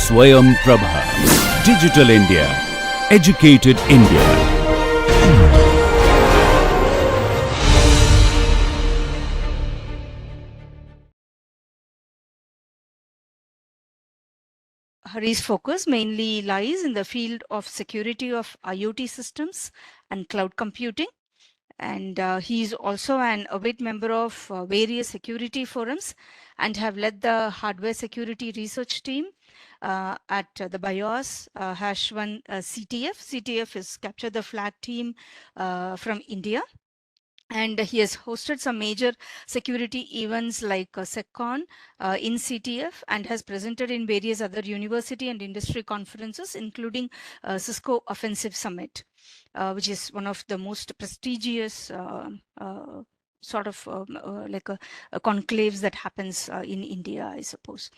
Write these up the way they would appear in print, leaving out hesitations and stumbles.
Swayam Prabha. Digital India. Educated India. Hari's focus mainly lies in the field of security of IoT systems and cloud computing. And he is also an avid member of various security forums and have led the hardware security research team at the BIOS #1 CTF. CTF is Capture the Flag team from India. And he has hosted some major security events like SecCon in CTF, and has presented in various other university and industry conferences, including Cisco Offensive Summit, which is one of the most prestigious sort of like a conclaves that happens in India, I suppose.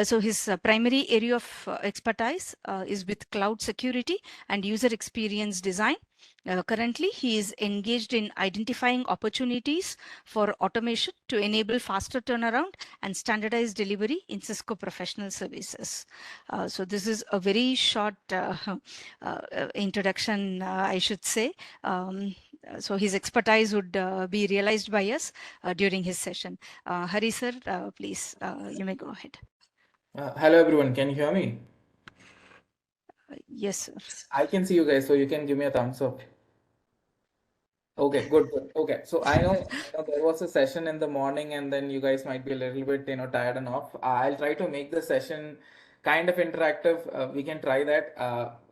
So his primary area of expertise is with cloud security and user experience design. Currently, he is engaged in identifying opportunities for automation to enable faster turnaround and standardized delivery in Cisco professional services. So this is a very short introduction, I should say. So his expertise would be realized by us during his session. Hari sir, please, you may go ahead. Hello everyone, can you hear me? Yes, sir. I can see you guys, so you can give me a thumbs up. Okay, good. Okay, so I know there was a session in the morning, and then you guys might be a little bit tired and off. I'll try to make the session kind of interactive. We can try that,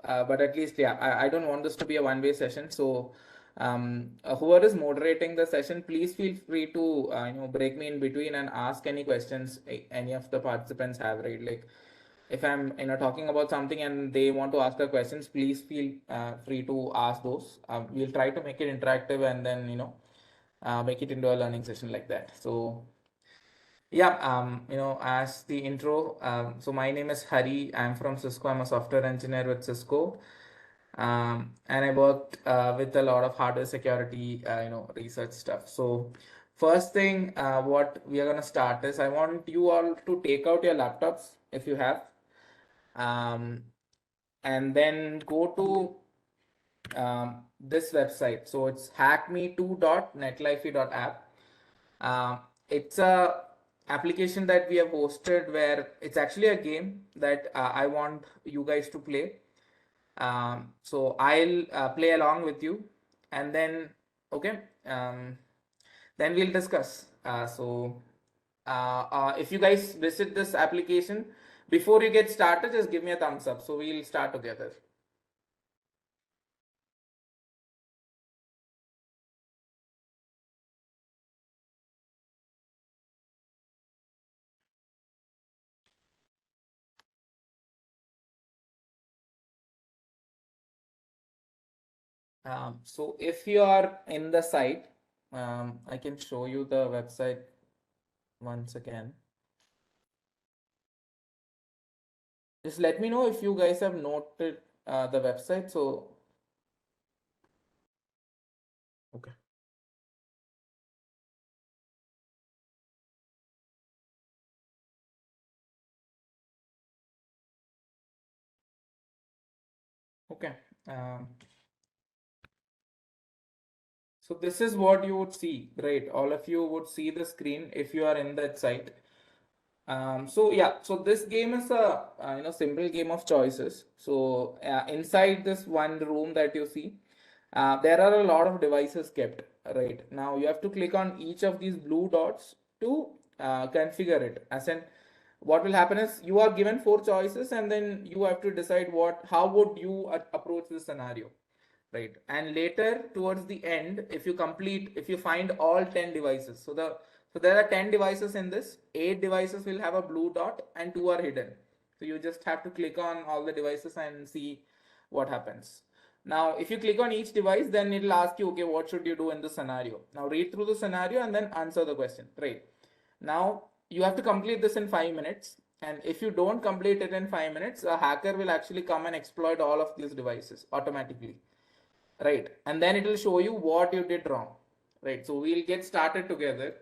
but at least I don't want this to be a one-way session. So whoever is moderating the session, please feel free to break me in between and ask any questions any of the participants have, right? Like, if I'm talking about something and they want to ask the questions, please feel free to ask those. We'll try to make it interactive and then make it into a learning session like that. So yeah, as the intro, so my name is Hari. I'm from Cisco. I'm a software engineer with Cisco. And I worked with a lot of hardware security research stuff. So first thing what we are going to start is, I want you all to take out your laptops if you have, and then go to this website. So it's hackme2.netlifey.app. It's a application that we have hosted, where it's actually a game that I want you guys to play. So I'll play along with you, and then okay, then we'll discuss. If you guys visit this application, before you get started, just give me a thumbs up, so we'll start together. So if you are in the site, I can show you the website once again. Just let me know if you guys have noted the website. So okay. Okay. So this is what you would see, right? All of you would see the screen if you are in that site. So yeah, so this game is a simple game of choices. So inside this one room that you see, there are a lot of devices kept. Right now, you have to click on each of these blue dots to configure it. As in, what will happen is, you are given 4 choices, and then you have to decide how would you approach this scenario, right? And later, towards the end, if you find all 10 devices, so there are 10 devices in this. 8 devices will have a blue dot and 2 are hidden. So you just have to click on all the devices and see what happens. Now, if you click on each device, then it'll ask you, okay, what should you do in this scenario? Now read through the scenario and then answer the question, right? Now you have to complete this in 5 minutes. And if you don't complete it in 5 minutes, a hacker will actually come and exploit all of these devices automatically, right? And then it will show you what you did wrong, right? So we'll get started together.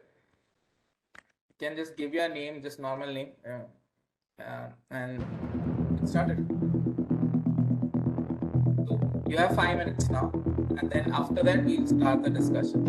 You can just give your name, just normal name, and get started. So you have 5 minutes now, and then after that we'll start the discussion.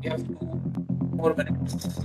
You have 2 more minutes.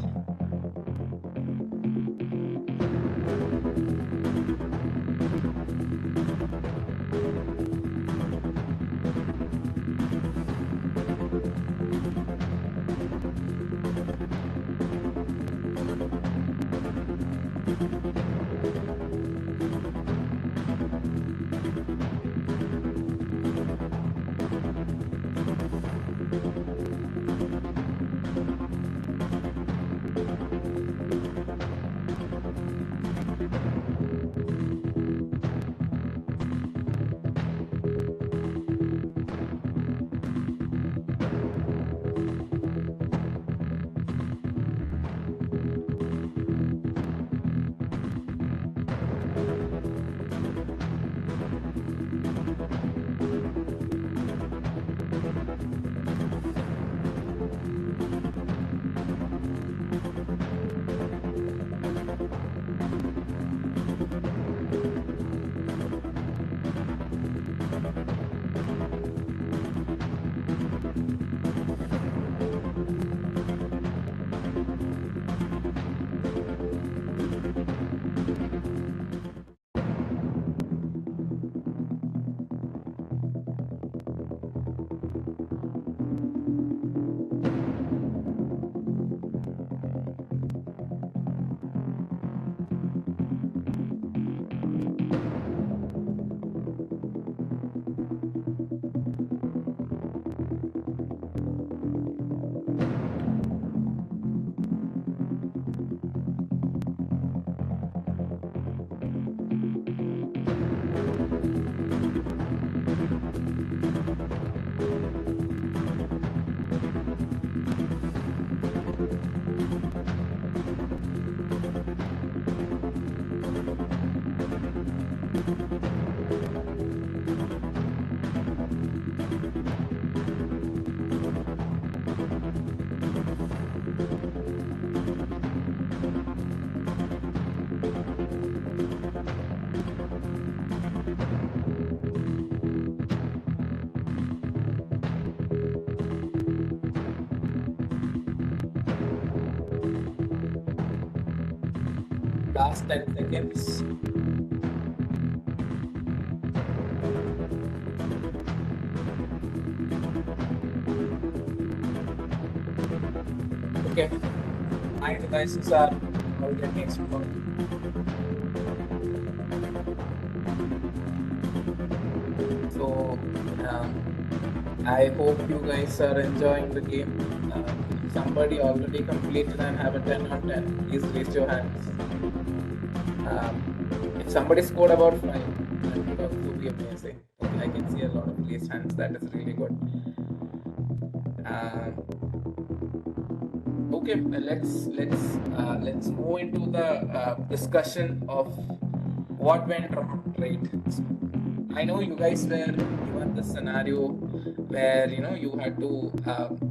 Last 10 seconds. Okay. my devices are all getting explored. So I hope you guys are enjoying the game. If somebody already completed and have a 10 on 10, please raise your hands. If somebody scored about 5, that would also be amazing. Okay, I can see a lot of raised hands. That is really good. Okay, let's move into the discussion of what went wrong, right? I know you guys were given this scenario where you had to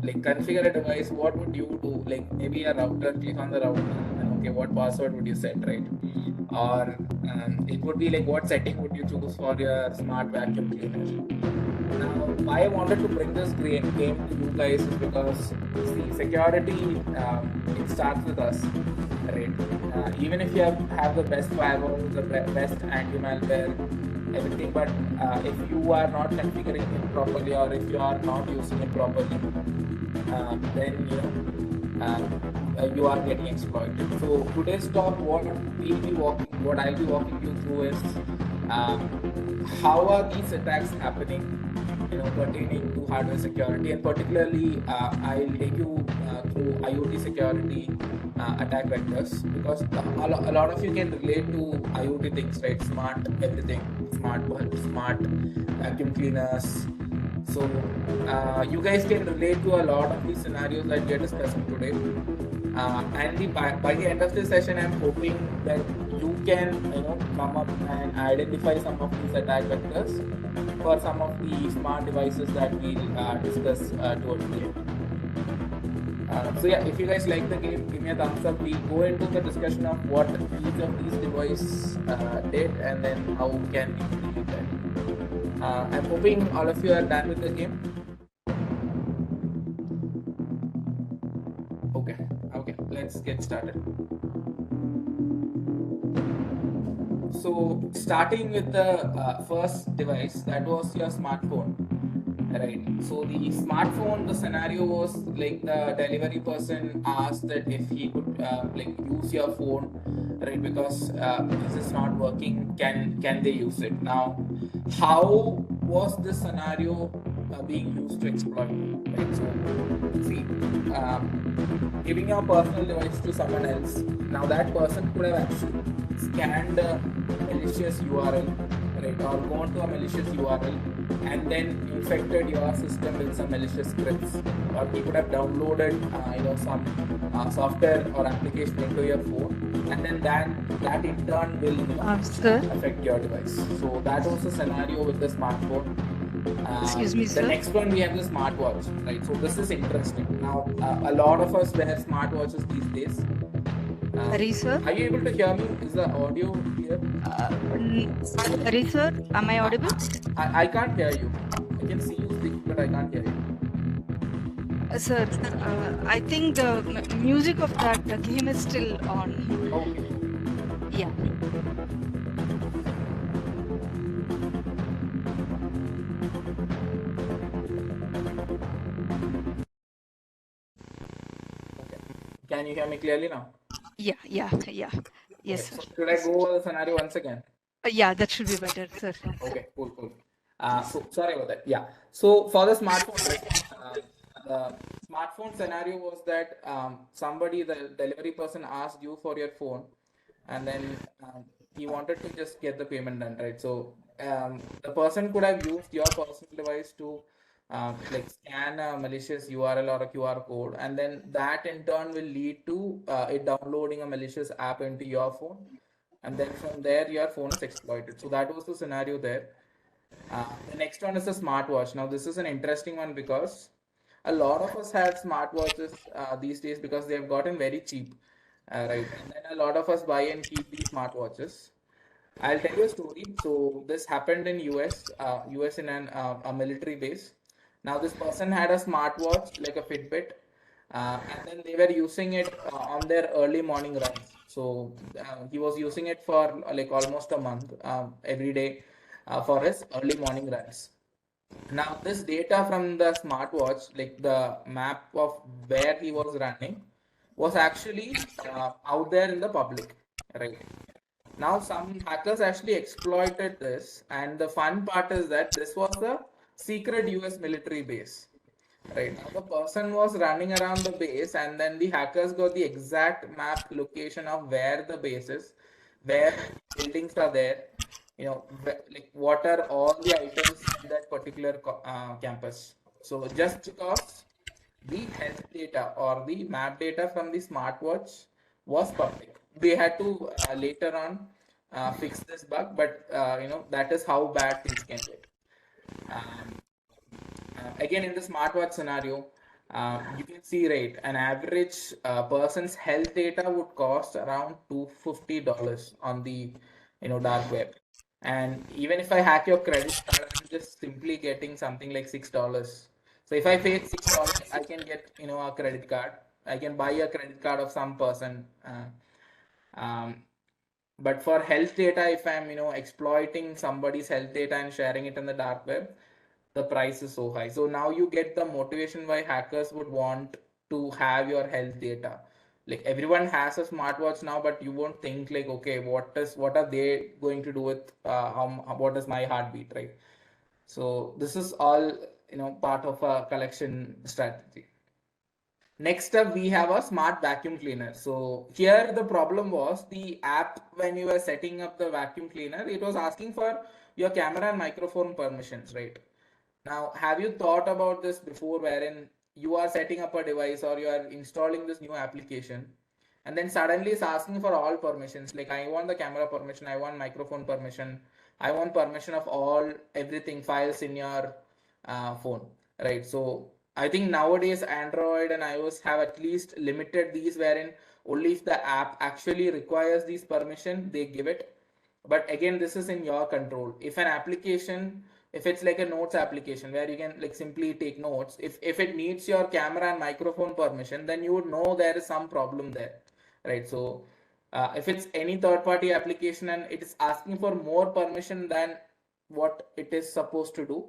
like configure a device. What would you do? Like maybe a router, click on the router, and okay, what password would you set, right? Or it would be like what setting would you choose for your smart vacuum cleaner? Now, why I wanted to bring this game to you guys is because see, security it starts with us, right? Even if you have the best firewall, the best anti-malware, everything, but if you are not configuring it properly or if you are not using it properly, then you are getting exploited. So today's talk, what I'll be walking you through is how are these attacks happening, pertaining to hardware security, and particularly I'll take you through IoT security attack vectors, because a lot of you can relate to IoT things, right? Smart everything, smart bulbs, smart vacuum cleaners. So you guys can relate to a lot of these scenarios that we are discussing today. And by the end of this session, I'm hoping that you can come up and identify some of these attack vectors for some of the smart devices that we'll discuss towards the end. So yeah, if you guys like the game, give me a thumbs up. We go into the discussion of what each of these devices did and then how can we delete that. I'm hoping all of you are done with the game. Okay, let's get started. So starting with the first device, that was your smartphone, right? So the smartphone, the scenario was like the delivery person asked that if he could like use your phone, right? Because this is not working, can they use it? Now, how was this scenario being used to exploit, right? So see, giving your personal device to someone else. Now that person could have actually scanned a malicious URL, right, or gone to a malicious URL and then infected your system with some malicious scripts, or he could have downloaded some software or application into your phone, and then that in turn will affect your device. So that was the scenario with the smartphone. Excuse me, the sir. next one we have the smartwatch, right? So this is interesting. Now a lot of us wear smartwatches these days. Hari sir, Are you able to hear me? Is the audio clear? Hari sir, am I audible? I can't hear you. I can see you speak, but I can't hear you. Sir, I think the music of that game is still on. Okay. Yeah. Okay. Can you hear me clearly now? Yeah. Yes, Okay. sir. So should I go over the scenario once again? Yeah, that should be better, sir. Okay, cool. So sorry about that. Yeah. So for the smartphone, the smartphone scenario was that somebody, the delivery person, asked you for your phone, and then he wanted to just get the payment done, right? So the person could have used your personal device to like scan a malicious URL or a QR code, and then that in turn will lead to it downloading a malicious app into your phone, and then from there your phone is exploited. So that was the scenario there. The next one is the smartwatch. Now this is an interesting one because a lot of us have smartwatches these days because they have gotten very cheap, right? And then a lot of us buy and keep these smartwatches. I'll tell you a story. So this happened in US in a military base. Now this person had a smartwatch like a Fitbit, and then they were using it on their early morning runs. So he was using it for like almost a month every day for his early morning runs. Now this data from the smartwatch, like the map of where he was running, was actually out there in the public, right? Now, some hackers actually exploited this, and the fun part is that this was a secret US military base. Right now, the person was running around the base, and then the hackers got the exact map location of where the base is, where buildings are there, like what are all the items in that particular campus. So, just because the health data or the map data from the smartwatch was public, they had to later on fix this bug, but that is how bad things can get. Um, Again, in the smartwatch scenario, you can see, right, an average person's health data would cost around $250 on the dark web. And even if I hack your credit card, I'm just simply getting something like $6. So if I pay $6, I can get a credit card. I can buy a credit card of some person. Um, but for health data, if I'm exploiting somebody's health data and sharing it in the dark web, the price is so high. So now you get the motivation why hackers would want to have your health data. Like everyone has a smartwatch now, but you won't think like, okay, what are they going to do with what is my heartbeat, right? So this is all part of a collection strategy. Next up, we have a smart vacuum cleaner. So here the problem was the app, when you were setting up the vacuum cleaner, it was asking for your camera and microphone permissions, right? Now, have you thought about this before, wherein you are setting up a device or you are installing this new application, and then suddenly it's asking for all permissions, like I want the camera permission, I want microphone permission, I want permission of all everything files in your phone, right? So I think nowadays Android and iOS have at least limited these, wherein only if the app actually requires these permission they give it. But again, this is in your control. If an application, if it's like a notes application where you can like simply take notes, if it needs your camera and microphone permission, then you would know there is some problem there, right? So if it's any third party application and it is asking for more permission than what it is supposed to do,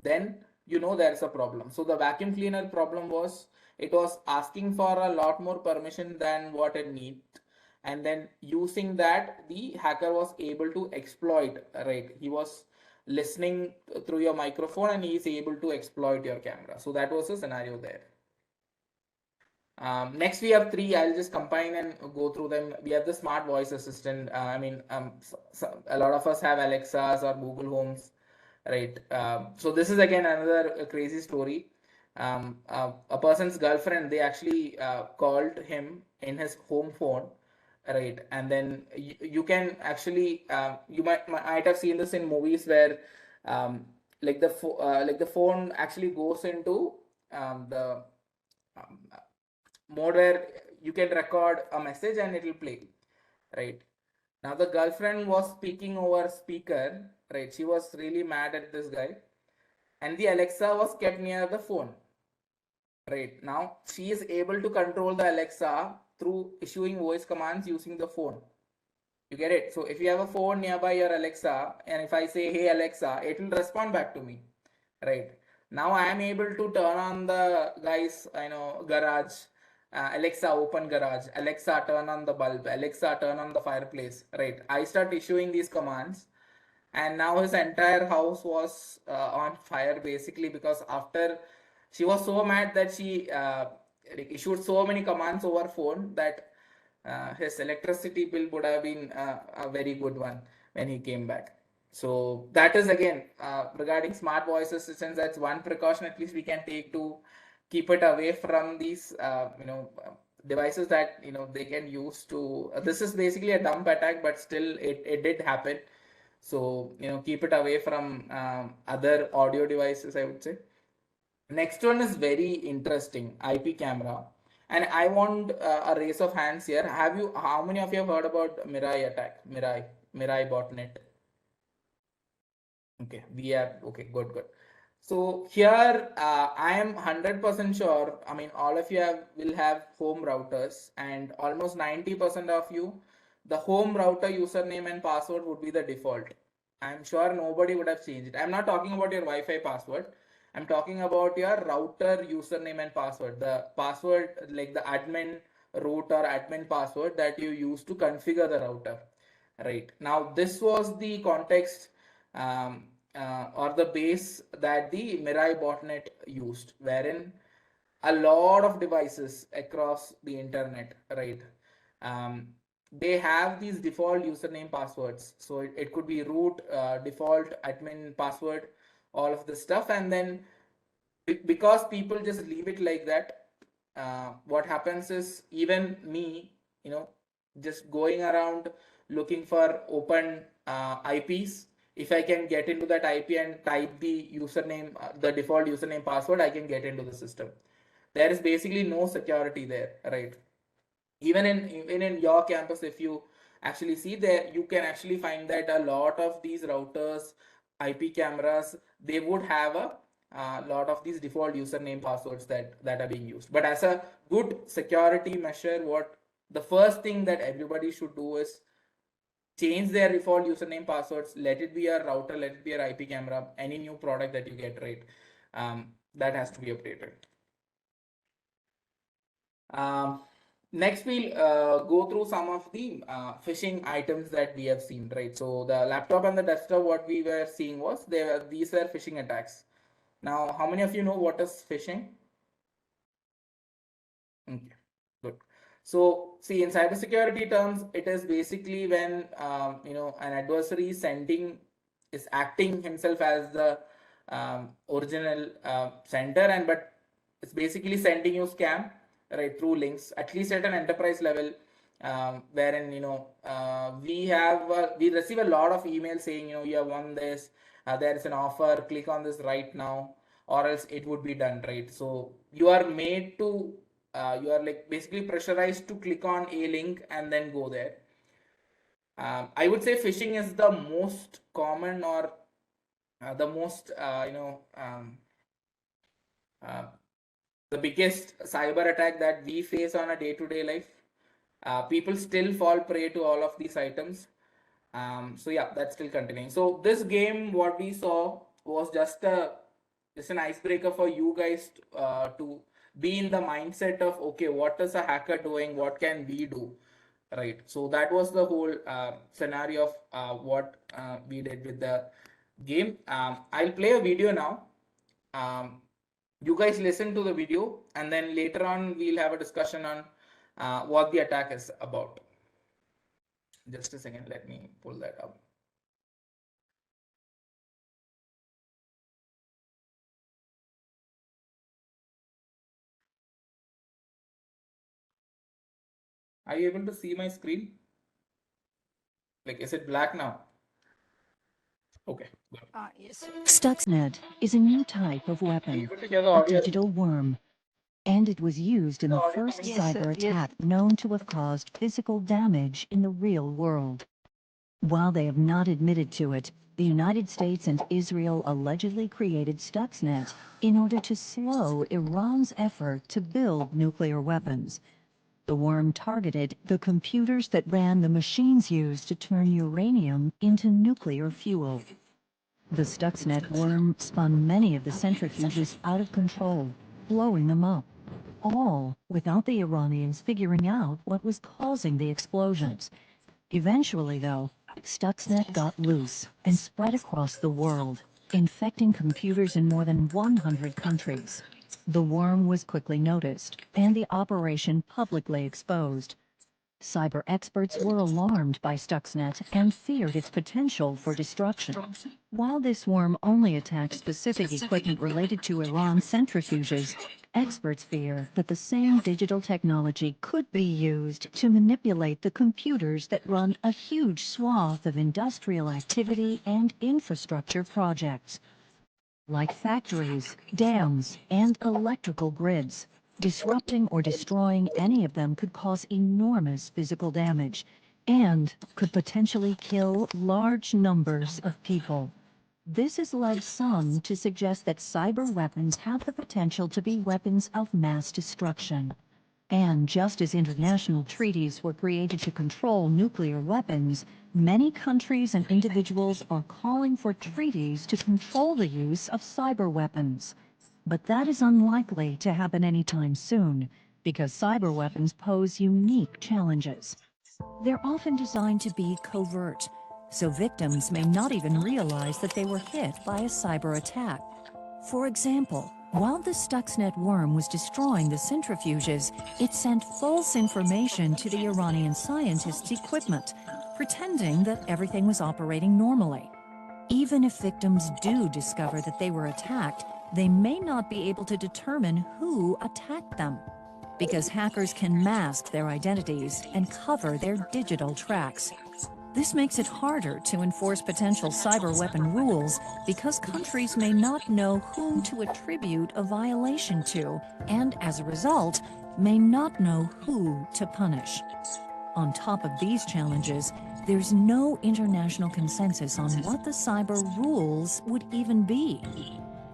then there is a problem. So the vacuum cleaner problem was, it was asking for a lot more permission than what it needs, and then using that the hacker was able to exploit, right? He was listening through your microphone and he is able to exploit your camera. So that was the scenario there. Next we have three. I'll just combine and go through them. We have the smart voice assistant. A lot of us have Alexas or Google Homes, right? So this is again another crazy story. A person's girlfriend, they actually called him in his home phone, right? And then you can actually you might have seen this in movies where like the phone actually goes into the um, mode where you can record a message and it will play, right? Now the girlfriend was speaking over speaker, right? She was really mad at this guy, and the Alexa was kept near the phone, right? Now she is able to control the Alexa through issuing voice commands using the phone. You get it? So if you have a phone nearby your Alexa, and if I say, hey Alexa, it will respond back to me, right? Now I am able to turn on the guy's, garage. Alexa, open garage. Alexa, turn on the bulb. Alexa, turn on the fireplace, right? I start issuing these commands, and now his entire house was on fire, basically, because after she was so mad that she issued so many commands over phone that his electricity bill would have been a very good one when he came back. So that is again regarding smart voice assistants. That's one precaution at least we can take to keep it away from these devices that they can use to. This is basically a dump attack, but still it did happen. So keep it away from other audio devices, I would say. Next one is very interesting, IP camera. And I want a raise of hands here. How many of you have heard about Mirai attack? Mirai botnet. Okay, we have, okay, good. So here, I am 100% sure, I mean, all of you will have home routers, and almost 90% of you, the home router username and password would be the default. I'm sure nobody would have changed it. I'm not talking about your Wi-Fi password. I'm talking about your router username and password. The password, like the admin root or admin password that you use to configure the router. Right. Now, this was the context or the base that the Mirai botnet used, wherein a lot of devices across the internet, right? Um, they have these default username passwords. So it could be root, default, admin password, all of this stuff. And then because people just leave it like that, what happens is even me, just going around looking for open IPs. If I can get into that IP and type the username, the default username password, I can get into the system. There is basically no security there, right? Even in your campus, if you actually see there, you can actually find that a lot of these routers, IP cameras, they would have a lot of these default username passwords that are being used. But as a good security measure, what the first thing that everybody should do is change their default username passwords. Let it be a router, let it be a IP camera, any new product that you get, right? That has to be updated. Um, Next, we'll go through some of the phishing items that we have seen, right? So the laptop and the desktop, what we were seeing was these were phishing attacks. Now, how many of you know what is phishing? Okay, good. So, see, in cybersecurity terms, it is basically when an adversary is acting himself as the original sender, but it's basically sending you scam, right, through links, at least at an enterprise level, wherein we receive a lot of emails saying you have won this, there is an offer, click on this right now, or else it would be done, right? So you are made to you are like basically pressurized to click on a link and then go there. I would say phishing is the most common or the most the biggest cyber attack that we face on a day-to-day life. People still fall prey to all of these items. So yeah, that's still continuing. So this game, what we saw was just an icebreaker for you guys to be in the mindset of, okay, what is a hacker doing? What can we do? Right. So that was the whole scenario of what we did with the game. I'll play a video now. You guys listen to the video, and then later on we'll have a discussion on what the attack is about. Just a second, let me pull that up. Are you able to see my screen? Like, is it black now? Okay, good. Yes. Stuxnet is a new type of weapon, Able to hear the a audio? digital worm, and it was used in the first Yes, sir. cyber Yes. attack known to have caused physical damage in the real world. While they have not admitted to it, the United States and Israel allegedly created Stuxnet in order to slow Iran's effort to build nuclear weapons. The worm targeted the computers that ran the machines used to turn uranium into nuclear fuel. The Stuxnet worm spun many of the centrifuges out of control, blowing them up, all without the Iranians figuring out what was causing the explosions. Eventually, though, Stuxnet got loose and spread across the world, infecting computers in more than 100 countries. The worm was quickly noticed, and the operation publicly exposed. Cyber experts were alarmed by Stuxnet and feared its potential for destruction. While this worm only attacks specific equipment related to Iran centrifuges, experts fear that the same digital technology could be used to manipulate the computers that run a huge swath of industrial activity and infrastructure projects, like factories, dams, and electrical grids. Disrupting or destroying any of them could cause enormous physical damage and could potentially kill large numbers of people. This has led some to suggest that cyber weapons have the potential to be weapons of mass destruction. And just as international treaties were created to control nuclear weapons, many countries and individuals are calling for treaties to control the use of cyber weapons. But that is unlikely to happen anytime soon because cyber weapons pose unique challenges. They're often designed to be covert, so victims may not even realize that they were hit by a cyber attack. For example, while the Stuxnet worm was destroying the centrifuges, it sent false information to the Iranian scientists' equipment, pretending that everything was operating normally. Even if victims do discover that they were attacked, they may not be able to determine who attacked them, because hackers can mask their identities and cover their digital tracks. This makes it harder to enforce potential cyber weapon rules because countries may not know whom to attribute a violation to, and as a result, may not know who to punish. On top of these challenges, there's no international consensus on what the cyber rules would even be.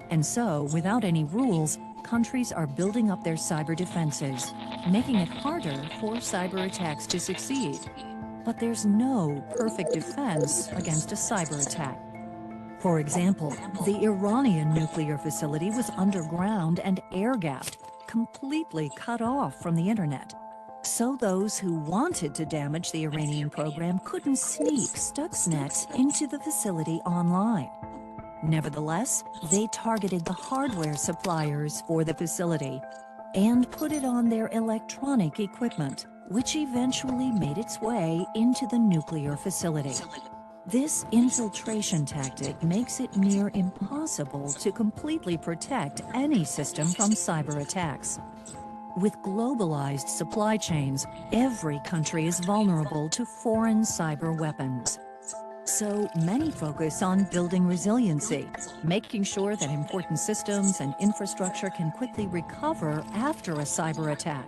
And so, without any rules, countries are building up their cyber defenses, making it harder for cyber attacks to succeed. But there's no perfect defense against a cyber attack. For example, the Iranian nuclear facility was underground and air-gapped, completely cut off from the internet. So those who wanted to damage the Iranian program couldn't sneak Stuxnet into the facility online. Nevertheless, they targeted the hardware suppliers for the facility and put it on their electronic equipment, which eventually made its way into the nuclear facility. This infiltration tactic makes it near impossible to completely protect any system from cyber attacks. With globalized supply chains, every country is vulnerable to foreign cyber weapons. So many focus on building resiliency, making sure that important systems and infrastructure can quickly recover after a cyber attack.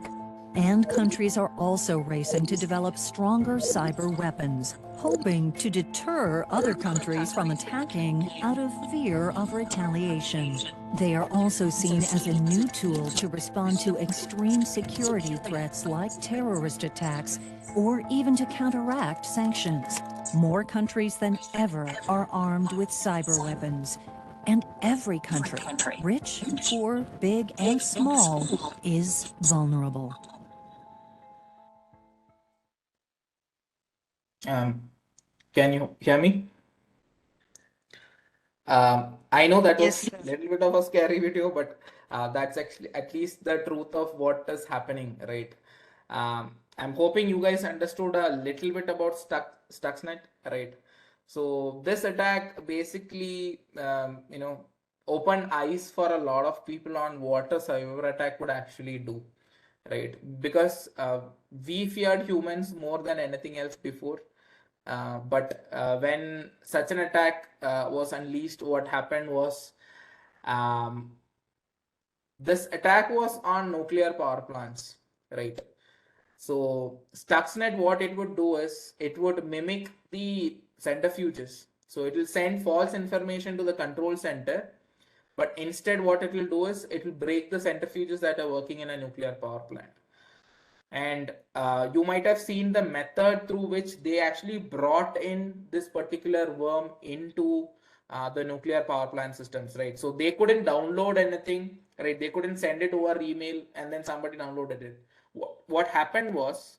And countries are also racing to develop stronger cyber weapons, hoping to deter other countries from attacking out of fear of retaliation. They are also seen as a new tool to respond to extreme security threats like terrorist attacks, or even to counteract sanctions. More countries than ever are armed with cyber weapons. And every country, rich, poor, big, and small, is vulnerable. Can you hear me? I know that Yes, was a little bit of a scary video, but that's actually at least the truth of what is happening, right? I'm hoping you guys understood a little bit about Stuxnet, right? So this attack basically, opened eyes for a lot of people on what a cyber attack would actually do, right? Because we feared humans more than anything else before. But when such an attack was unleashed, what happened was um, this attack was on nuclear power plants, right? So Stuxnet, what it would do is it would mimic the centrifuges. So it will send false information to the control center, but instead what it will do is it will break the centrifuges that are working in a nuclear power plant. And you might have seen the method through which they actually brought in this particular worm into the nuclear power plant systems, right? So they couldn't download anything, right? They couldn't send it over email and then somebody downloaded it. What happened was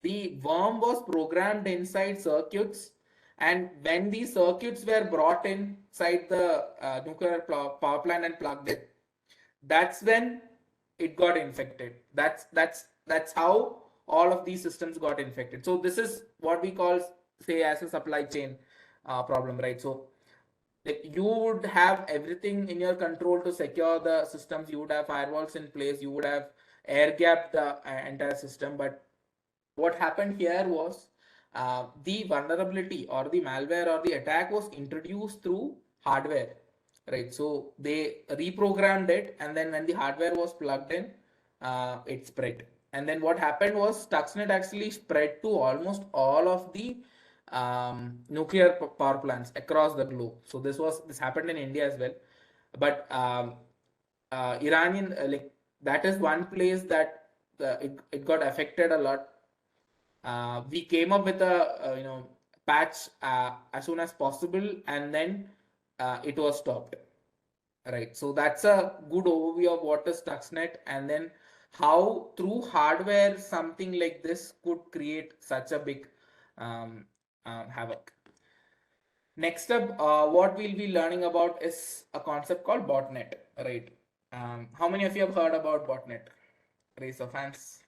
the worm was programmed inside circuits, and when these circuits were brought inside the nuclear power plant and plugged in, that's when it got infected. That's how all of these systems got infected. So this is what we call, say, as a supply chain problem, right? So like you would have everything in your control to secure the systems. You would have firewalls in place. You would have air gapped the entire system. But what happened here was the vulnerability or the malware or the attack was introduced through hardware, right? So they reprogrammed it, and then when the hardware was plugged in, it spread. And then what happened was Stuxnet actually spread to almost all of the nuclear power plants across the globe. So this happened in India as well, but Iranian like that is one place that it got affected a lot. We came up with a patch as soon as possible, and then it was stopped. right? So that's a good overview of what is Stuxnet, and then how through hardware something like this could create such a big um, havoc. Next up, what we'll be learning about is a concept called botnet, right? How many of you have heard about botnet? Raise of hands.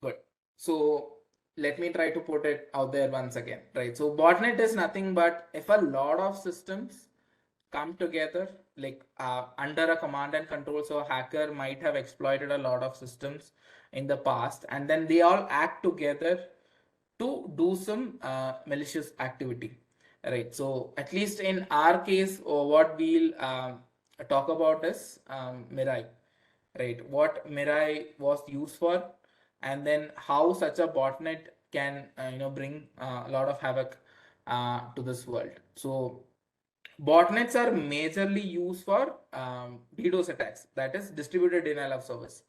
Good. So let me try to put it out there once again, right? So botnet is nothing but if a lot of systems come together, like under a command and control, so a hacker might have exploited a lot of systems in the past, and then they all act together to do some malicious activity, right? So at least in our case, what we'll talk about is Mirai, right? What Mirai was used for, and then how such a botnet can bring a lot of havoc to this world. So botnets are majorly used for DDoS attacks, that is distributed denial of service.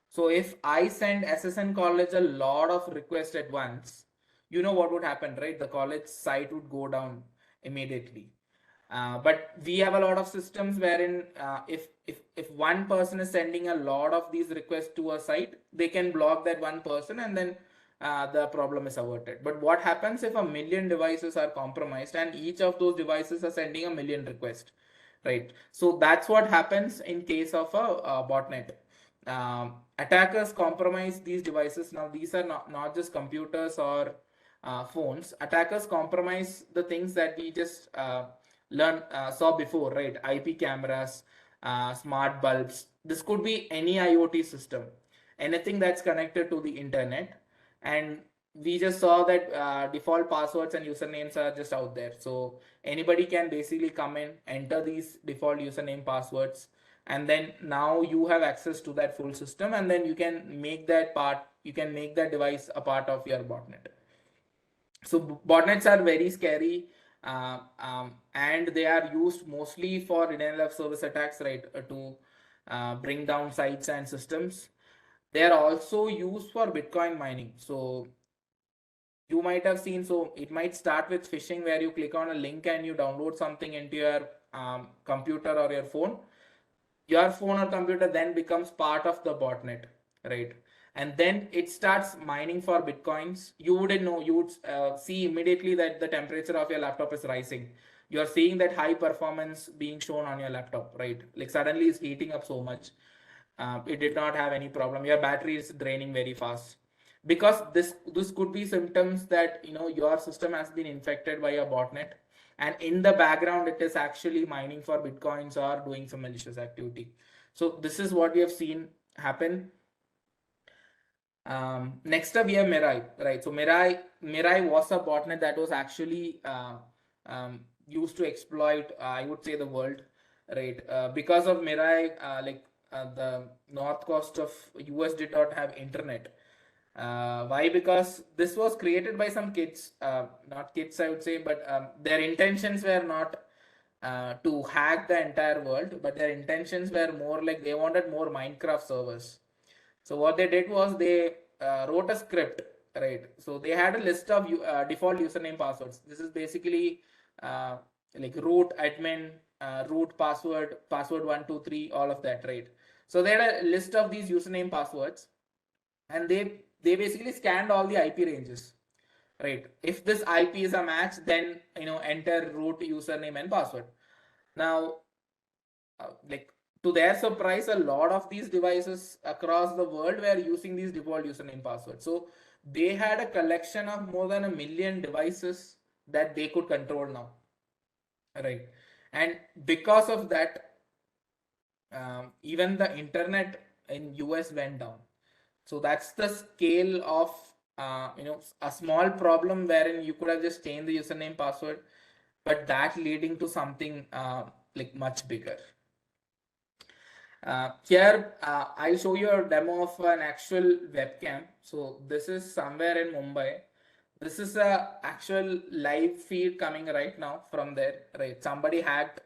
So if I send SSN college a lot of requests at once, you know what would happen, right? The college site would go down immediately. But we have a lot of systems wherein if one person is sending a lot of these requests to a site, they can block that one person, and then the problem is averted. But what happens if a million devices are compromised and each of those devices are sending a million requests, right? So that's what happens in case of a botnet. Attackers compromise these devices. Now these are not just computers or phones. Attackers compromise the things that we just saw before, right? IP cameras, smart bulbs. This could be any IoT system, anything that's connected to the internet. And we just saw that default passwords and usernames are just out there. So anybody can basically come in, enter these default username passwords, and then now you have access to that full system, and then you can make that device a part of your botnet. So botnets are very scary, and they are used mostly for denial of service attacks, right? To bring down sites and systems. They are also used for Bitcoin mining. So you might have seen, so it might start with phishing, where you click on a link and you download something into your computer or your phone. Your phone or computer then becomes part of the botnet, right? And then it starts mining for bitcoins. You wouldn't know, you would see immediately that the temperature of your laptop is rising. You're seeing that high performance being shown on your laptop, right? Like suddenly it's heating up so much. It did not have any problem. Your battery is draining very fast, because this could be symptoms that your system has been infected by a botnet, and in the background it is actually mining for bitcoins or doing some malicious activity. So this is what we have seen happen. Next up we have Mirai, right? So Mirai was a botnet that was actually used to exploit, I would say, the world, right? Because of Mirai, the north coast of US did not have internet. Why? Because this was created by some kids, not kids, I would say, but their intentions were not to hack the entire world, but their intentions were more like they wanted more Minecraft servers. So what they did was they wrote a script, right? So they had a list of default username passwords. This is basically uh, like root admin, root password, password 123, all of that, right? So they had a list of these username passwords, and they basically scanned all the IP ranges, right? If this IP is a match, then enter root username and password. Now, like to their surprise, a lot of these devices across the world were using these default username passwords. So they had a collection of more than 1 million devices that they could control now, right? And because of that, even the internet in US went down. So that's the scale of a small problem wherein you could have just changed the username password, but that leading to something like much bigger. Here, I'll show you a demo of an actual webcam. So this is somewhere in Mumbai. This is a actual live feed coming right now from there, right? Somebody hacked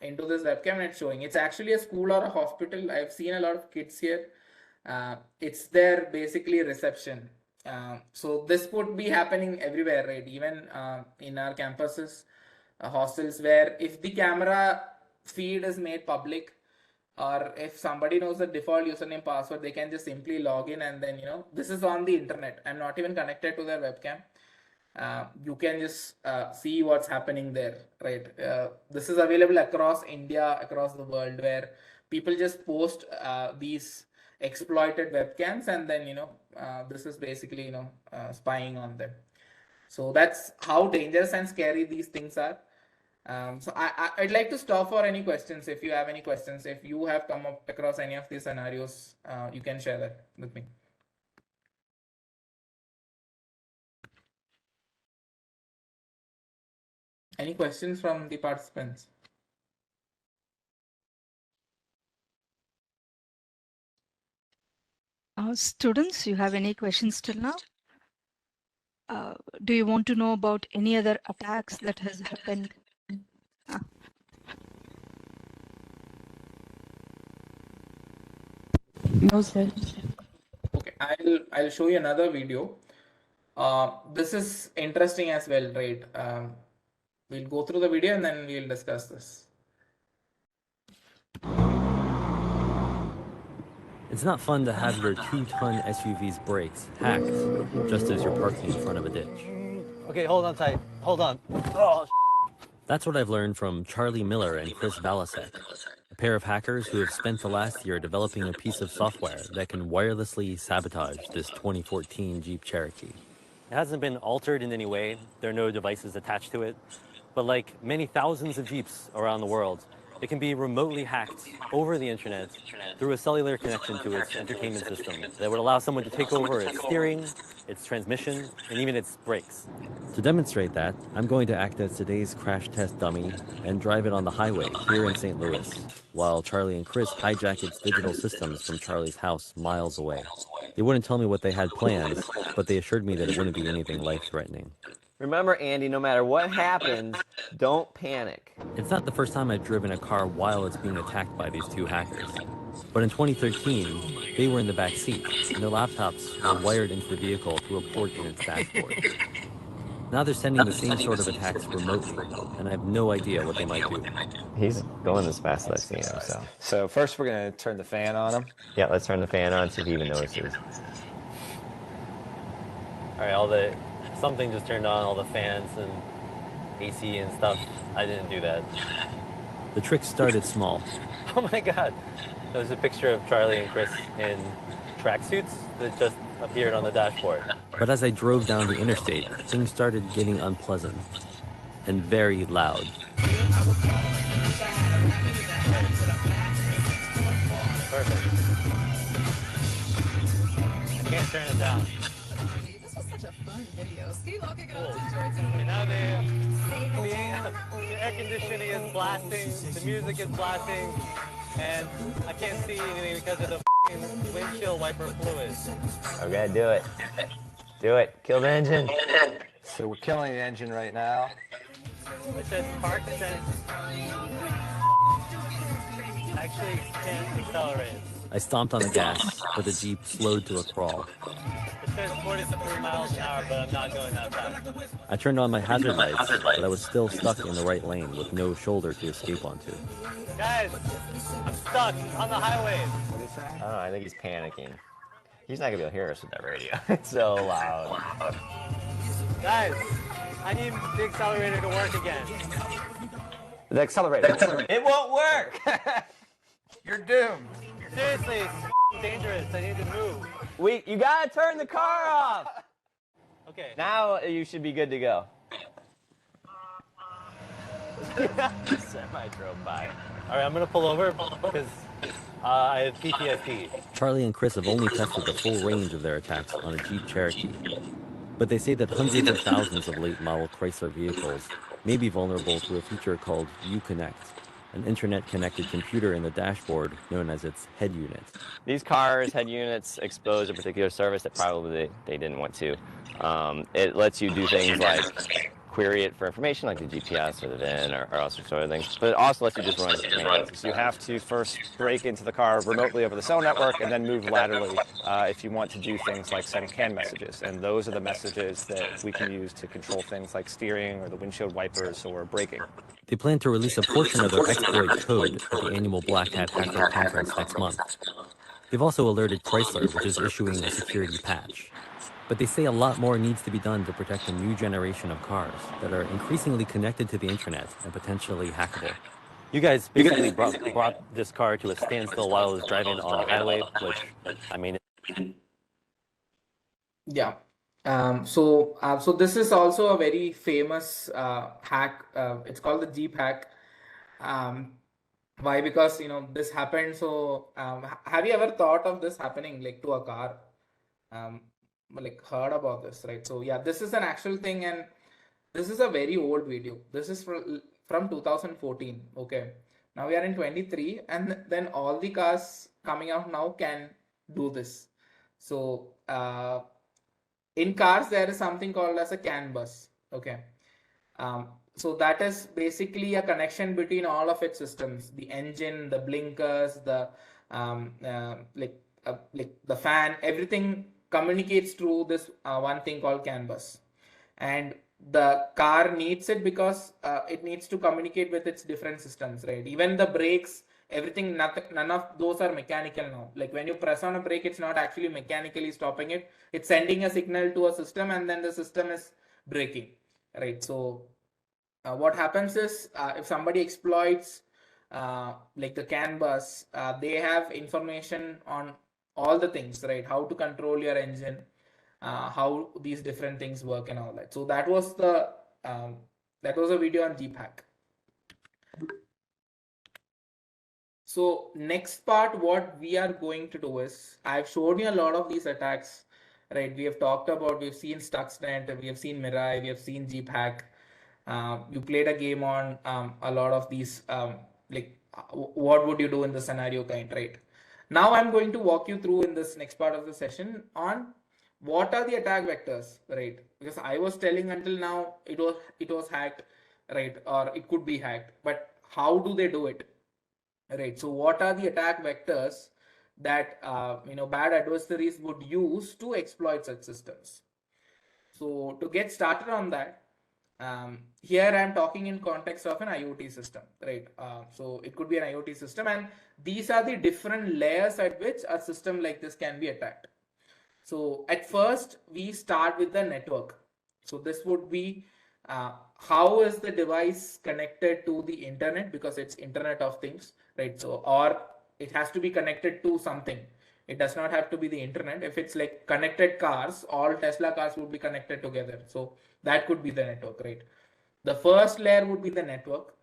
into this webcam and it's showing. It's actually a school or a hospital. I've seen a lot of kids here. It's their basically reception. So this would be happening everywhere, right? Even in our campuses. hostels where if the camera feed is made public, or if somebody knows the default username password, they can just simply log in, and then this is on the internet. I'm not even connected to their webcam. You can just see what's happening there, right? This is available across India, across the world, where people just post these exploited webcams, and then this is basically spying on them. So that's how dangerous and scary these things are. So I'd like to stop for any questions. If you have any questions, if you have come up across any of these scenarios, you can share that with me. Any questions from the participants? Students, you have any questions till now? Do you want to know about any other attacks that has happened? No, sir. Okay, I'll show you another video. This is interesting as well, right? We'll go through the video and then we'll discuss this. It's not fun to have your 2-ton SUV's brakes hacked just as you're parking in front of a ditch. Okay, hold on tight. Hold on. Oh. That's what I've learned from Charlie Miller and Chris Balasek, a pair of hackers who have spent the last year developing a piece of software that can wirelessly sabotage this 2014 Jeep Cherokee. It hasn't been altered in any way. There are no devices attached to it. But like many thousands of Jeeps around the world, it can be remotely hacked over the internet through a cellular connection to its entertainment system that would allow someone to take over its steering, its transmission, and even its brakes. To demonstrate that, I'm going to act as today's crash test dummy and drive it on the highway here in St. Louis, while Charlie and Chris hijack its digital systems from Charlie's house miles away. They wouldn't tell me what they had planned, but they assured me that it wouldn't be anything life-threatening. Remember, Andy, no matter what happens, don't panic. It's not the first time I've driven a car while it's being attacked by these two hackers. But in 2013, they were in the back seat, and their laptops were wired into the vehicle through a port in its dashboard. Now they're sending the same sort of attacks remotely, and I have no idea what they might do. He's going as fast as I've seen him, so. So first we're going to turn the fan on him. Yeah, let's turn the fan on, see if he even notices. All right, something just turned on, all the fans and AC and stuff. I didn't do that. The trick started small. Oh my God. There's a picture of Charlie and Chris in tracksuits that just appeared on the dashboard. But as I drove down the interstate, things started getting unpleasant and very loud. Perfect. I can't turn it down. This was such a fun video. See, look, I got And now the air conditioning is blasting, the music is blasting, and I can't see anything because of the windshield wiper fluid. Okay, do it. Do it. Kill the engine. So we're killing the engine right now. It says park sense. Actually can't accelerate. I stomped on the gas, but the Jeep slowed to a crawl. It says 43 miles an hour, but I'm not going that fast. I turned on my hazard lights, but I was still stuck in the right lane with no shoulder to escape onto. Guys, I'm stuck on the highway. What did he say? I don't know, I think he's panicking. He's not going to be able to hear us with that radio. It's so loud. Guys, I need the accelerator to work again. The accelerator. It won't work! You're doomed. Seriously, it's dangerous. I need to move. You got to turn the car off! Okay. Now you should be good to go. Semi drove by. All right, I'm going to pull over because I have PTSD. Charlie and Chris have only tested the full range of their attacks on a Jeep Cherokee. But they say that hundreds of thousands of late model Chrysler vehicles may be vulnerable to a feature called Uconnect, an internet-connected computer in the dashboard known as its head unit. These cars, head units, expose a particular service that probably they didn't want to. It lets you do things like query it for information like the GPS or the VIN or all sorts of other things. But it also lets you just run commands. You have to first break into the car remotely over the cell network and then move laterally if you want to do things like send CAN messages. And those are the messages that we can use to control things like steering or the windshield wipers or braking. They plan to release a portion of their exploit code at the annual Black Hat Hacker Conference next month. They've also alerted Chrysler, which is issuing a security patch. But they say a lot more needs to be done to protect a new generation of cars that are increasingly connected to the internet and potentially hackable. You guys basically brought this car to a standstill while it was driving on the highway, which, I mean... Yeah. So this is also a very famous hack. It's called the Jeep hack. Why? Because this happened. So have you ever thought of this happening like to a car? Like heard about this, right? So yeah, this is an actual thing, and this is a very old video. This is from 2014. Okay, now we are in 23, and then all the cars coming out now can do this. So in cars there is something called as a CAN bus. Okay, so that is basically a connection between all of its systems: the engine, the blinkers, the like the fan. Everything communicates through this one thing called CAN bus, and the car needs it because it needs to communicate with its different systems, right? Even the brakes, everything, none of those are mechanical now. Like when you press on a brake, it's not actually mechanically stopping it. It's sending a signal to a system, and then the system is braking, right? So what happens is if somebody exploits like the CAN bus, they have information on all the things, right? How to control your engine, how these different things work and all that. So that was a video on Jeep hack. So next part, what we are going to do is, I've shown you a lot of these attacks, right? We have talked about, we've seen Stuxnet, we have seen Mirai, we have seen Jeep hack. You played a game on a lot of these, like what would you do in the scenario kind, right? Now I'm going to walk you through in this next part of the session on what are the attack vectors, right? Because I was telling until now it was hacked, right? Or it could be hacked, but how do they do it, right? So what are the attack vectors that bad adversaries would use to exploit such systems? So to get started on that, here I'm talking in context of an IoT system, right? So it could be an IoT system, and these are the different layers at which a system like this can be attacked. So at first we start with the network. So this would be how is the device connected to the internet, because it's Internet of Things, right? So, or it has to be connected to something. It does not have to be the internet. If it's like connected cars, all Tesla cars would be connected together. So that could be the network, right? The first layer would be the network.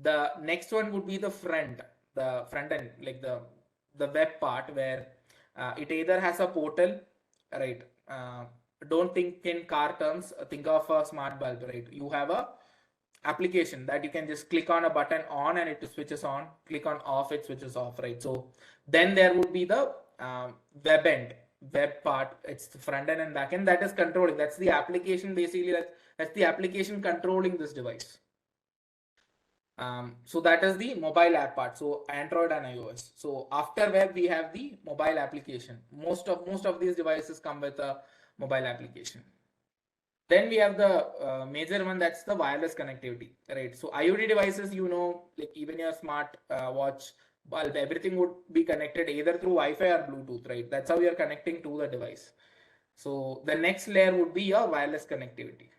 The next one would be the front end, like the web part, where it either has a portal, right? Don't think in car terms, think of a smart bulb, right? You have a application that you can just click on a button on and it switches on, click on off, it switches off, right? So then there would be the web part. It's the front end and back end that is controlling. That's the application, basically. That's the application controlling this device. So that is the mobile app part, so Android and iOS. So after web we have the mobile application. Most of these devices come with a mobile application. Then we have the major one, that's the wireless connectivity, right? So IoT devices, like even your smart watch, bulb, everything would be connected either through Wi-Fi or Bluetooth, right? That's how you're connecting to the device. So the next layer would be your wireless connectivity.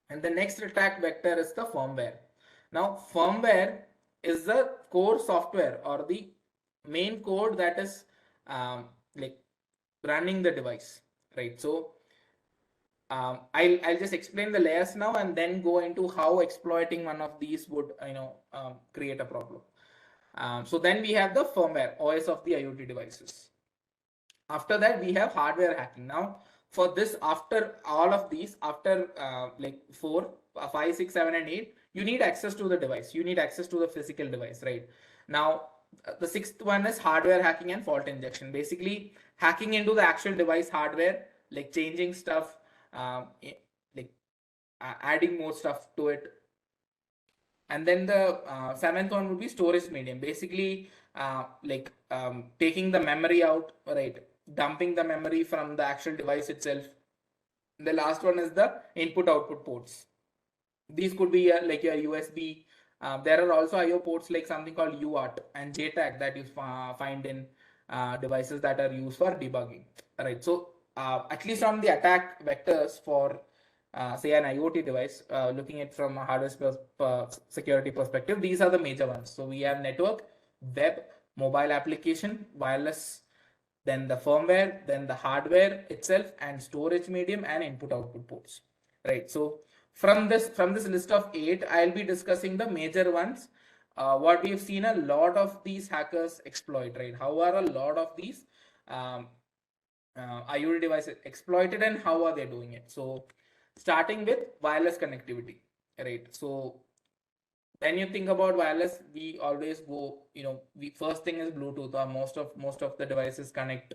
And the next attack vector is the firmware. Now, firmware is the core software or the main code that is like running the device, right? So I'll just explain the layers now and then go into how exploiting one of these would create a problem. So then we have the firmware, OS of the IoT devices. After that, we have hardware hacking. Now, for this, after all of these, after like 4, 5, 6, 7, and 8, you need access to the device. You need access to the physical device, right? Now, the 6th one is hardware hacking and fault injection. Basically, hacking into the actual device hardware, like changing stuff, like adding more stuff to it. And then the seventh one would be storage medium. Basically, taking the memory out, right? Dumping the memory from the actual device itself. The last one is the input-output ports. These could be like your USB. There are also I/O ports like something called UART and JTAG that you find in devices that are used for debugging. Right. So at least on the attack vectors for say an IoT device, looking at from a hardware security perspective, these are the major ones. So we have network, web, mobile application, wireless, then the firmware, then the hardware itself, and storage medium and input output ports. Right. So from this list of 8, I'll be discussing the major ones. What we've seen a lot of these hackers exploit, right? How are a lot of these IoT devices exploited and how are they doing it? So starting with wireless connectivity, right? So when you think about wireless, we always go, first thing is Bluetooth. Most of the devices connect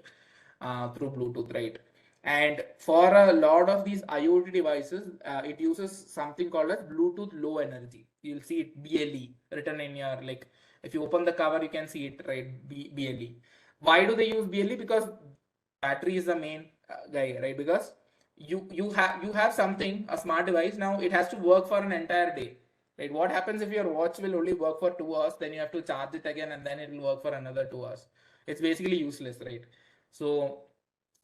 through Bluetooth, right? And for a lot of these IoT devices, it uses something called as Bluetooth Low Energy. You'll see it BLE written in your, like, if you open the cover, you can see it, right? BLE. Why do they use BLE? Because battery is the main guy, right? Because you have something, a smart device. Now it has to work for an entire day, right? What happens if your watch will only work for 2 hours? Then you have to charge it again, and then it will work for another 2 hours. It's basically useless, right? So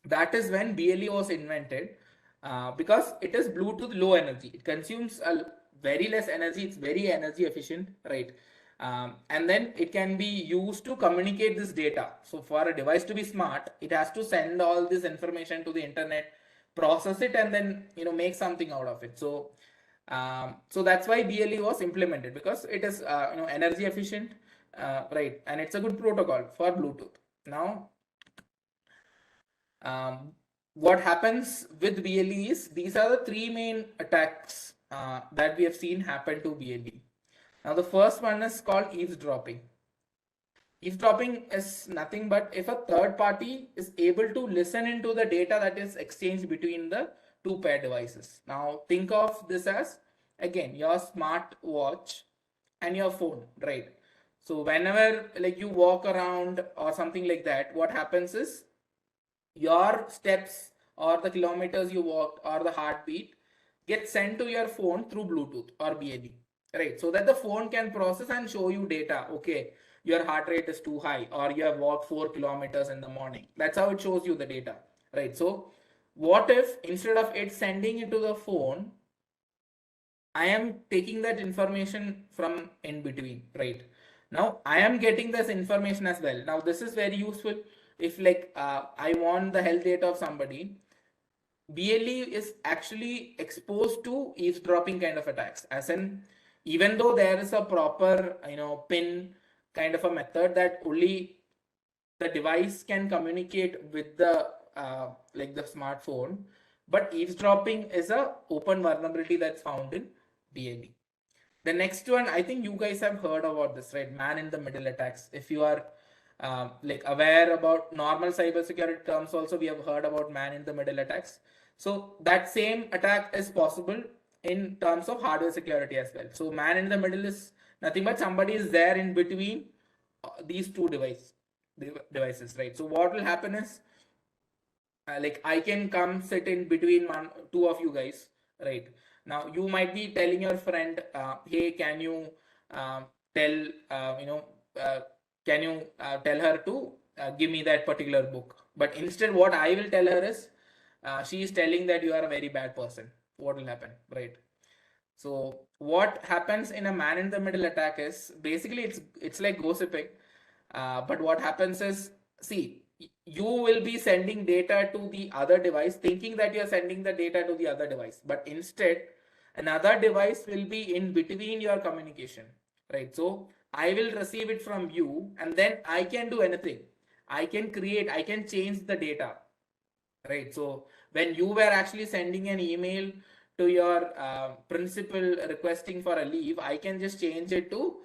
that is when BLE was invented, because it is Bluetooth low energy. It consumes a very less energy. It's very energy efficient, right? And then it can be used to communicate this data. So for a device to be smart, it has to send all this information to the internet, process it, and then make something out of it. So so that's why BLE was implemented, because it is energy efficient, right? And it's a good protocol for Bluetooth. Now what happens with BLE is, these are the 3 main attacks that we have seen happen to BLE. Now the first one is called eavesdropping. Eavesdropping is nothing but if a third party is able to listen into the data that is exchanged between the 2 paired devices. Now think of this as, again, your smart watch and your phone, right? So whenever like you walk around or something like that, what happens is your steps or the kilometers you walked or the heartbeat get sent to your phone through Bluetooth or BLE, right? So that the phone can process and show you data. Okay, your heart rate is too high, or you have walked 4 kilometers in the morning. That's how it shows you the data, right? So what if instead of it sending it to the phone, I am taking that information from in between, right? Now I am getting this information as well. Now this is very useful if like I want the health data of somebody. BLE is actually exposed to eavesdropping kind of attacks, as in, even though there is a proper pin kind of a method that only the device can communicate with the like the smartphone, but eavesdropping is a open vulnerability that's found in BLE. The next one, I think you guys have heard about this, right? Man in the middle attacks. If you are like aware about normal cybersecurity terms, also we have heard about man in the middle attacks. So that same attack is possible in terms of hardware security as well. So man in the middle is nothing but somebody is there in between these 2 devices, right? So what will happen is, like I can come sit in between 2 of you guys, right? Now you might be telling your friend, hey, can you tell can you tell her to give me that particular book? But instead what I will tell her is, she is telling that you are a very bad person. What will happen, right? So what happens in a man in the middle attack is, basically it's like gossiping, but what happens is, see, you will be sending data to the other device thinking that you're sending the data to the other device, but instead another device will be in between your communication, right? So I will receive it from you, and then I can do anything. I can change the data, right? So when you were actually sending an email to your principal requesting for a leave, I can just change it to,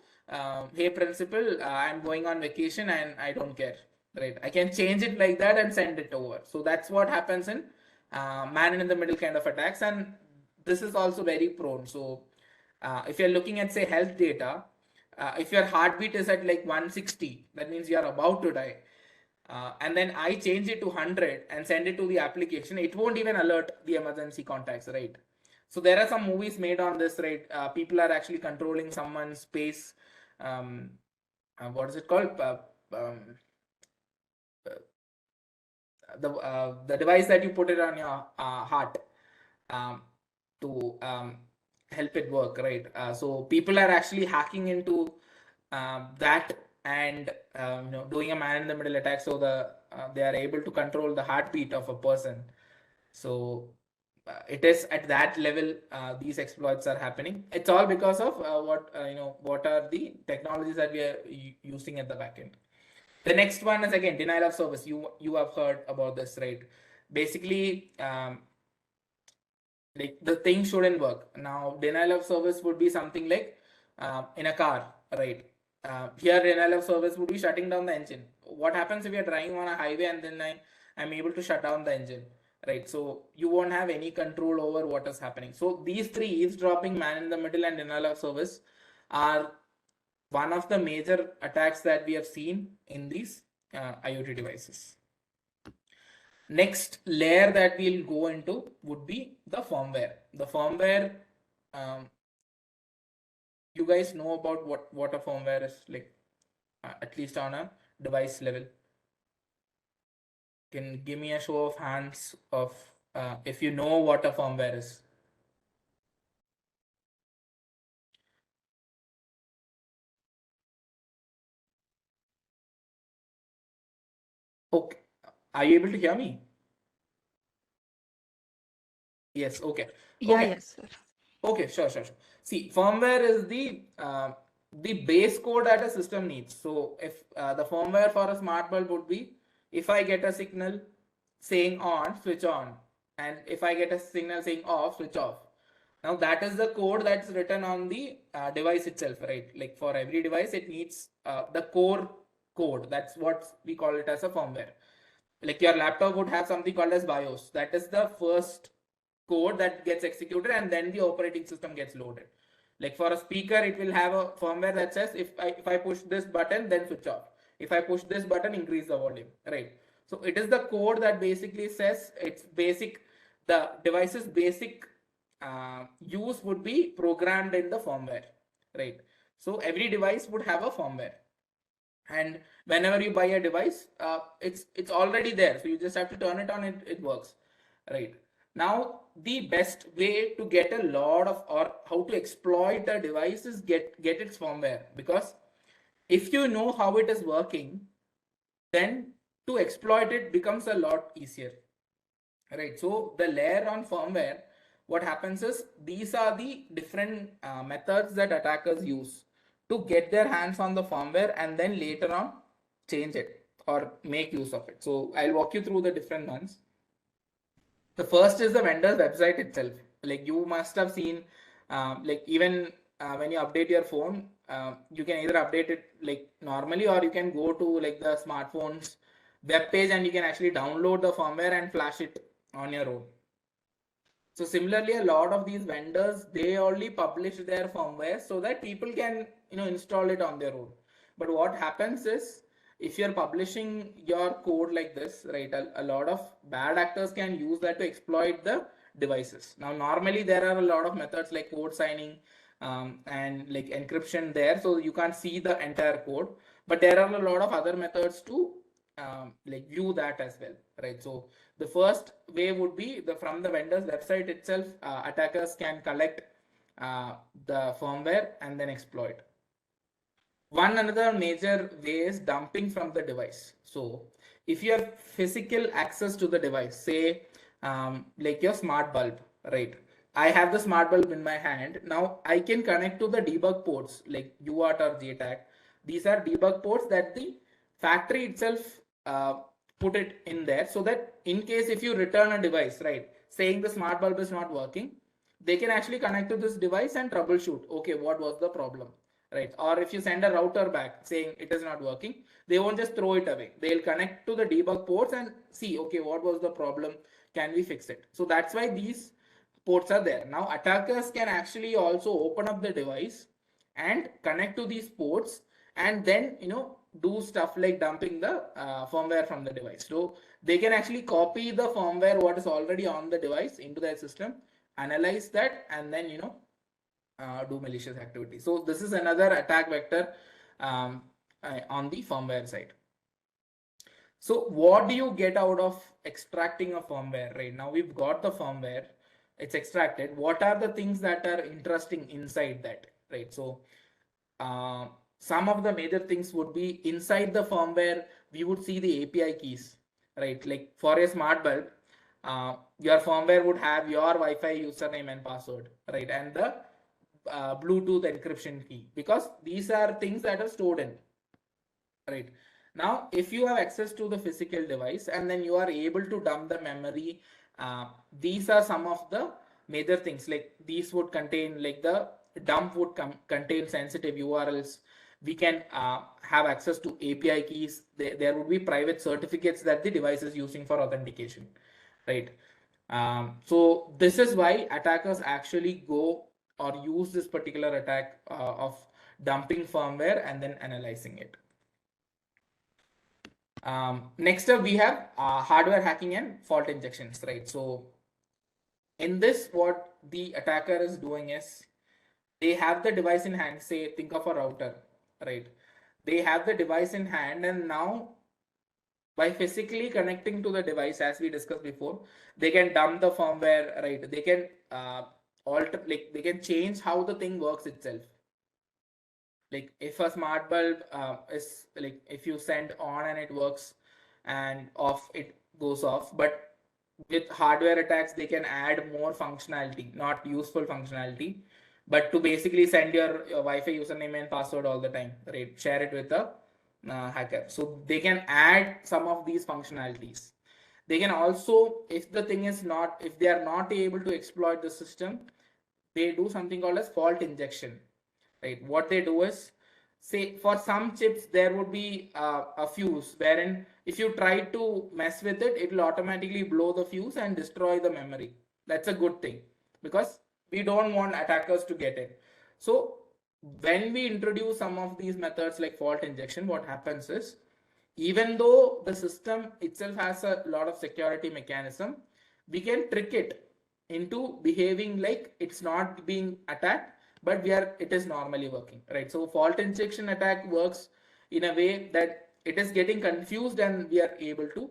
hey principal, I'm going on vacation and I don't care, right? I can change it like that and send it over. So that's what happens in man in the middle kind of attacks, and this is also very prone. So if you're looking at, say, health data, if your heartbeat is at like 160, that means you are about to die. And then I change it to 100 and send it to the application, it won't even alert the emergency contacts, right? So there are some movies made on this, right? People are actually controlling someone's pace. What is it called? The device that you put it on your heart to help it work, right? So people are actually hacking into that and doing a man-in-the-middle attack, so they are able to control the heartbeat of a person. So it is at that level these exploits are happening. It's all because of what are the technologies that we are using at the backend. The next one is again denial of service. You have heard about this, right? Basically, like the thing shouldn't work. Now, denial of service would be something like in a car, right? Here, denial of service would be shutting down the engine. What happens if you're driving on a highway and then I'm able to shut down the engine, right? So you won't have any control over what is happening. So these three, eavesdropping, man in the middle, and denial of service, are one of the major attacks that we have seen in these IoT devices. Next layer that we'll go into would be the firmware. The firmware, you guys know about what a firmware is like, at least on a device level. Can give me a show of hands of if you know what a firmware is. Okay, are you able to hear me? Yes. Okay. Yeah, Okay. yes, sir. Okay, sure. See, firmware is the base code that a system needs. So if the firmware for a smart bulb would be, if I get a signal saying on, switch on, and if I get a signal saying off, switch off. Now that is the code that's written on the device itself, right? Like for every device, it needs the core code. That's what we call it as a firmware. Like your laptop would have something called as BIOS. That is the first code that gets executed, and then the operating system gets loaded. Like for a speaker, it will have a firmware that says if I push this button, then switch off. If I push this button, increase the volume, right? So it is the code that basically says it's basic. The device's basic use would be programmed in the firmware, right? So every device would have a firmware, and whenever you buy a device, it's already there. So you just have to turn it on. It works, right? Now, the best way to get a lot of, or how to exploit a device is get its firmware, because if you know how it is working, then to exploit it becomes a lot easier, right? So the layer on firmware, what happens is these are the different methods that attackers use to get their hands on the firmware and then later on change it or make use of it. So I'll walk you through the different ones. The first is the vendor's website itself. Like you must have seen, like even when you update your phone, you can either update it like normally, or you can go to like the smartphone's web page and you can actually download the firmware and flash it on your own. So similarly, a lot of these vendors, they only publish their firmware so that people can install it on their own. But what happens is, if you're publishing your code like this, right, a lot of bad actors can use that to exploit the devices. Now, normally there are a lot of methods like code signing and like encryption there, so you can't see the entire code. But there are a lot of other methods to like view that as well, right? So the first way would be from the vendor's website itself, attackers can collect the firmware and then exploit. One another major way is dumping from the device. So if you have physical access to the device, say like your smart bulb, right? I have the smart bulb in my hand. Now I can connect to the debug ports like UART or JTAG. These are debug ports that the factory itself put it in there, so that in case if you return a device, right, saying the smart bulb is not working, they can actually connect to this device and troubleshoot, okay, what was the problem, right? Or if you send a router back saying it is not working, they won't just throw it away. They'll connect to the debug ports and see, okay, what was the problem? Can we fix it? So that's why these ports are there. Now attackers can actually also open up the device and connect to these ports, and then do stuff like dumping the firmware from the device. So they can actually copy the firmware what is already on the device into their system, analyze that, and then do malicious activity. So this is another attack vector on the firmware side. So what do you get out of extracting a firmware? Right now we've got the firmware, it's extracted. What are the things that are interesting inside that? Right. So some of the major things would be inside the firmware. We would see the API keys, right? Like for a smart bulb, your firmware would have your Wi-Fi username and password, right? And the Bluetooth encryption key, because these are things that are stored in, right? Now if you have access to the physical device and then you are able to dump the memory, these are some of the major things. Like these would contain, like the dump would contain sensitive URLs. We can have access to API keys. There would be private certificates that the device is using for authentication, right? So this is why attackers actually go or use this particular attack of dumping firmware and then analyzing it. Next up, we have hardware hacking and fault injections, right? So in this, what the attacker is doing is they have the device in hand. Say, think of a router, right? They have the device in hand, and now by physically connecting to the device, as we discussed before, they can dump the firmware, right? They can alter, like they can change how the thing works itself. Like if a smart bulb is like, if you send on and it works, and off it goes off. But with hardware attacks, they can add more functionality, not useful functionality, but to basically send your Wi-Fi username and password all the time, right? Share it with the hacker. So they can add some of these functionalities. They can also, if the thing is not, if they are not able to exploit the system, they do something called as fault injection, right? What they do is, say for some chips there would be a fuse wherein if you try to mess with it, it will automatically blow the fuse and destroy the memory. That's a good thing, because we don't want attackers to get it. So when we introduce some of these methods like fault injection, what happens is, even though the system itself has a lot of security mechanism, we can trick it into behaving like it's not being attacked, but it is normally working, right? So fault injection attack works in a way that it is getting confused and we are able to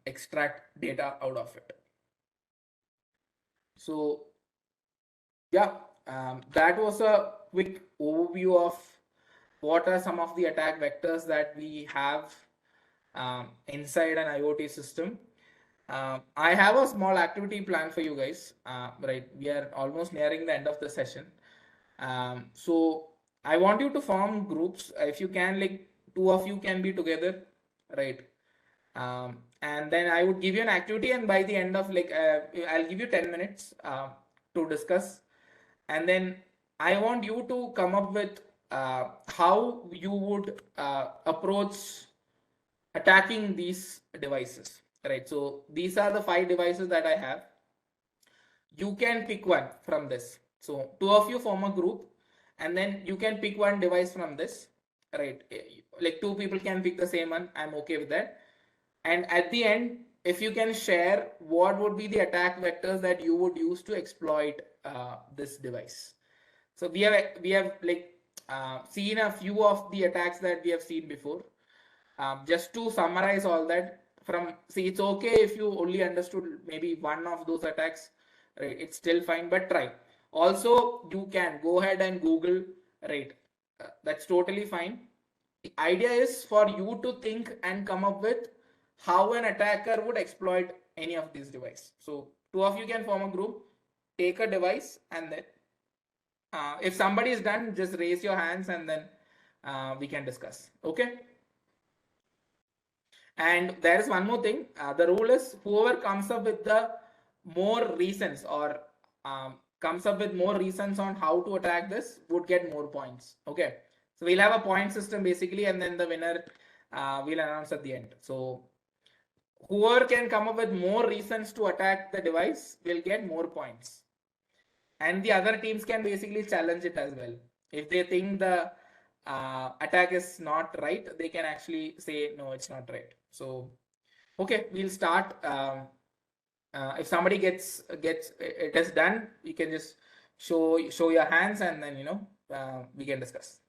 extract data out of it. So yeah, that was a quick overview of what are some of the attack vectors that we have inside an IoT system. I have a small activity plan for you guys, right? We are almost nearing the end of the session. So I want you to form groups. If you can, like 2 of you can be together, right? And then I would give you an activity, and by the end of I'll give you 10 minutes to discuss. And then I want you to come up with how you would approach attacking these devices, right? So these are the 5 devices that I have. You can pick one from this. So 2 of you form a group, and then you can pick one device from this, right? Like 2 people can pick the same one. I'm okay with that. And at the end, if you can share what would be the attack vectors that you would use to exploit this device. So we have seen a few of the attacks that we have seen before. Just to summarize all that, it's okay if you only understood maybe one of those attacks, right? It's still fine, but try. Also, you can go ahead and Google, right? That's totally fine. The idea is for you to think and come up with how an attacker would exploit any of these devices. So 2 of you can form a group, take a device, and then if somebody is done, just raise your hands, and then we can discuss. Okay. And there is one more thing. The rule is whoever comes up with the more reasons, or comes up with more reasons on how to attack this, would get more points. Okay. So we'll have a point system basically, and then the winner we'll announce at the end. So whoever can come up with more reasons to attack the device will get more points. And the other teams can basically challenge it as well. If they think the attack is not right, they can actually say, no, it's not right. So, okay, we'll start. If somebody gets it is done, you can just show your hands, and then we can discuss.